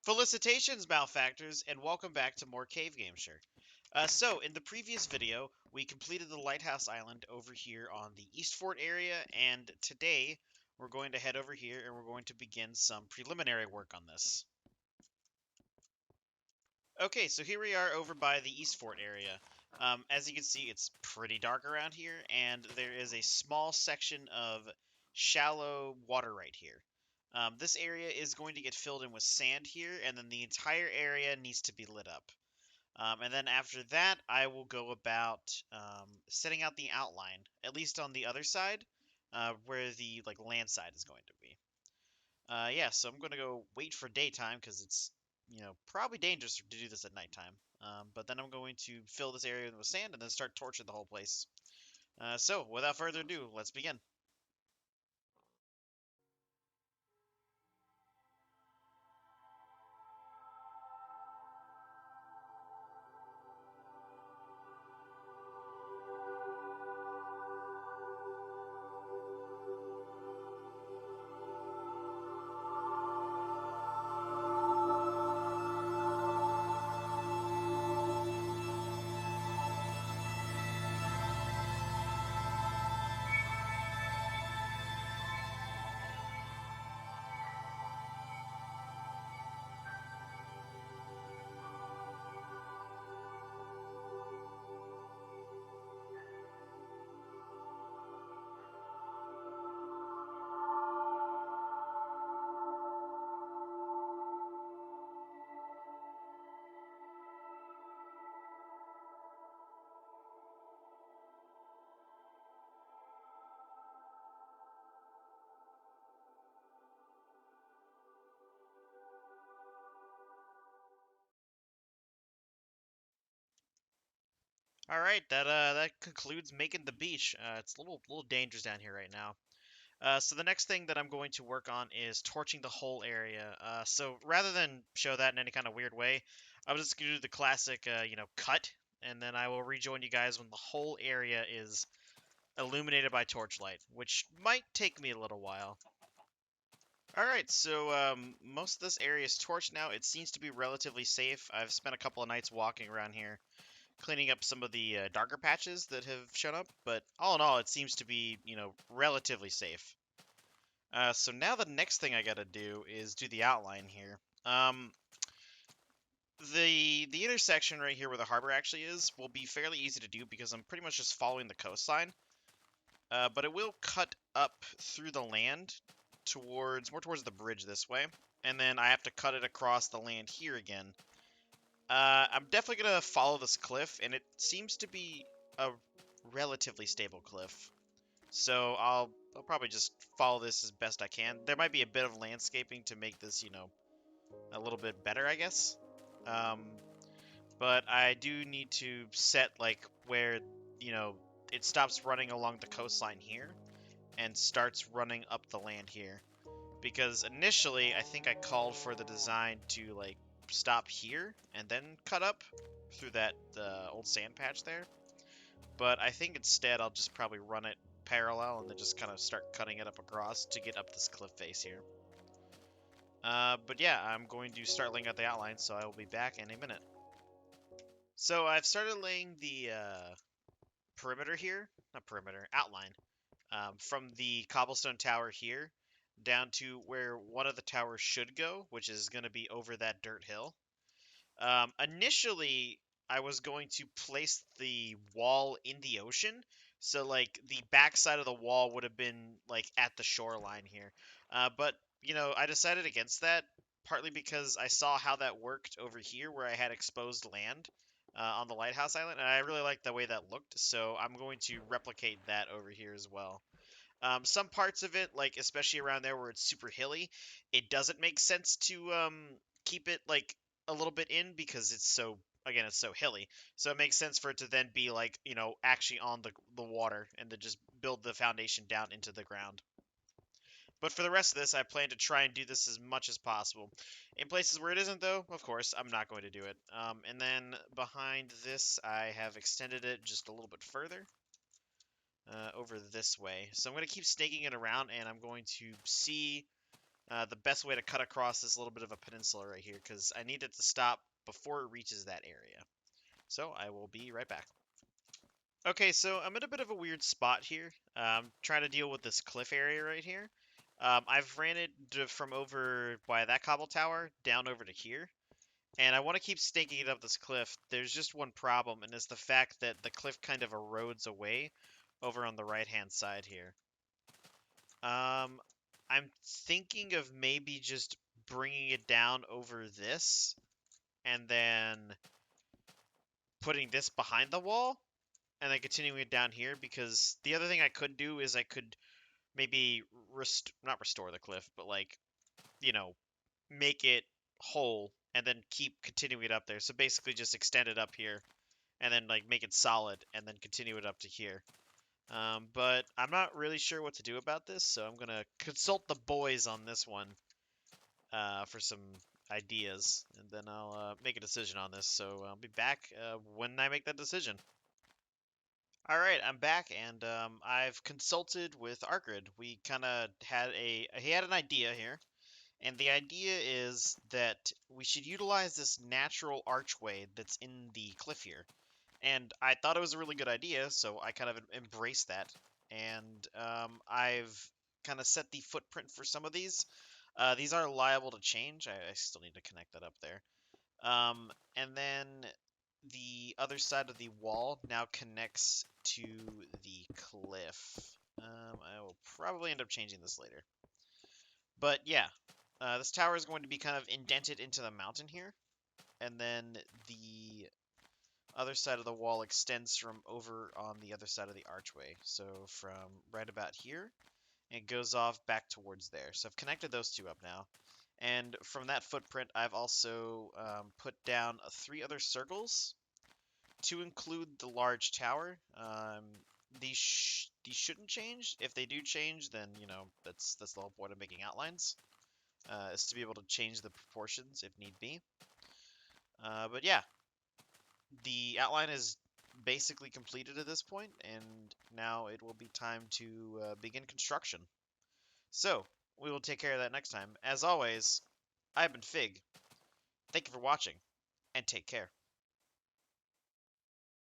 Felicitations, Malfactors, and welcome back to more Cave Gameshire. So, in the previous video, we completed the Lighthouse Island over here on the EastFort area, and today we're going to head over here and we're going to begin some preliminary work on this. Okay, so here we are over by the EastFort area. As you can see, it's pretty dark around here, and there is a small section of shallow water right here. This area is going to get filled in with sand here, and then the entire area needs to be lit up. And then after that, I will go about setting out the outline, at least on the other side, where the land side is going to be. Yeah, so I'm going to go wait for daytime because it's probably dangerous to do this at nighttime. But then I'm going to fill this area with sand and then start torching the whole place. So without further ado, let's begin. All right, that concludes making the beach. It's a little dangerous down here right now. So the next thing that I'm going to work on is torching the whole area. So rather than show that in any kind of weird way, I'm just gonna do the classic, cut, and then I will rejoin you guys when the whole area is illuminated by torchlight, which might take me a little while. All right, so most of this area is torched now. It seems to be relatively safe. I've spent a couple of nights walking around here, cleaning up some of the darker patches that have shown up, but all in all, it seems to be, relatively safe. So now the next thing I gotta do is do the outline here. The intersection right here where the harbor actually is will be fairly easy to do because I'm pretty much just following the coastline. But it will cut up through the land more towards the bridge this way, and then I have to cut it across the land here again. I'm definitely gonna follow this cliff, and it seems to be a relatively stable cliff. So I'll probably just follow this as best I can. There might be a bit of landscaping to make this, a little bit better, I guess. Um, but I do need to set like where, you know, it stops running along the coastline here and starts running up the land here. Because initially, I think I called for the design to like stop here and then cut up through that old sand patch there. But I think instead I'll just probably run it parallel and then just kind of start cutting it up across to get up this cliff face here. But yeah, I'm going to start laying out the outline, so I will be back in a minute. So I've started laying the perimeter here, not perimeter, outline, from the cobblestone tower here down to where one of the towers should go, which is going to be over that dirt hill. Initially, I was going to place the wall in the ocean, so like the backside of the wall would have been like at the shoreline here. But I decided against that partly because I saw how that worked over here where I had exposed land on the lighthouse island, and I really liked the way that looked. So I'm going to replicate that over here as well. Some parts of it, like especially around there where it's super hilly, it doesn't make sense to keep it like a little bit in because it's so hilly. So it makes sense for it to then be like actually on the water and to just build the foundation down into the ground. But for the rest of this, I plan to try and do this as much as possible. In places where it isn't, though, of course, I'm not going to do it. And then behind this, I have extended it just a little bit further. Over this way. So I'm going to keep snaking it around, and I'm going to see the best way to cut across this little bit of a peninsula right here, because I need it to stop before it reaches that area. So I will be right back. Okay, so I'm in a bit of a weird spot here. Trying to deal with this cliff area right here. I've ran it from over by that cobble tower down over to here, and I want to keep staking it up this cliff. There's just one problem, and it's the fact that the cliff kind of erodes away over on the right-hand side here. I'm thinking of maybe just bringing it down over this, and then putting this behind the wall, and then continuing it down here, because the other thing I could do is I could maybe not restore the cliff, but like, you know, make it whole and then keep continuing it up there. So basically just extend it up here and then like make it solid and then continue it up to here. But I'm not really sure what to do about this, so I'm gonna consult the boys on this one for some ideas, and then I'll make a decision on this. So I'll be back when I make that decision. All right, I'm back, and I've consulted with Arcrid. We kind of had he had an idea here, and the idea is that we should utilize this natural archway that's in the cliff here. And I thought it was a really good idea, so I kind of embraced that. And I've kind of set the footprint for some of these. These are liable to change. I still need to connect that up there. And then the other side of the wall now connects to the cliff. I will probably end up changing this later. But yeah, this tower is going to be kind of indented into the mountain here. And then the other side of the wall extends from over on the other side of the archway. So from right about here, it goes off back towards there. So I've connected those two up now. And from that footprint, I've also put down 3 other circles to include the large tower. These shouldn't change. If they do change, then that's the whole point of making outlines, is to be able to change the proportions if need be. But yeah, the outline is basically completed at this point, and now it will be time to begin construction. So we will take care of that next time. As always, I've been Fig. Thank you for watching, and take care.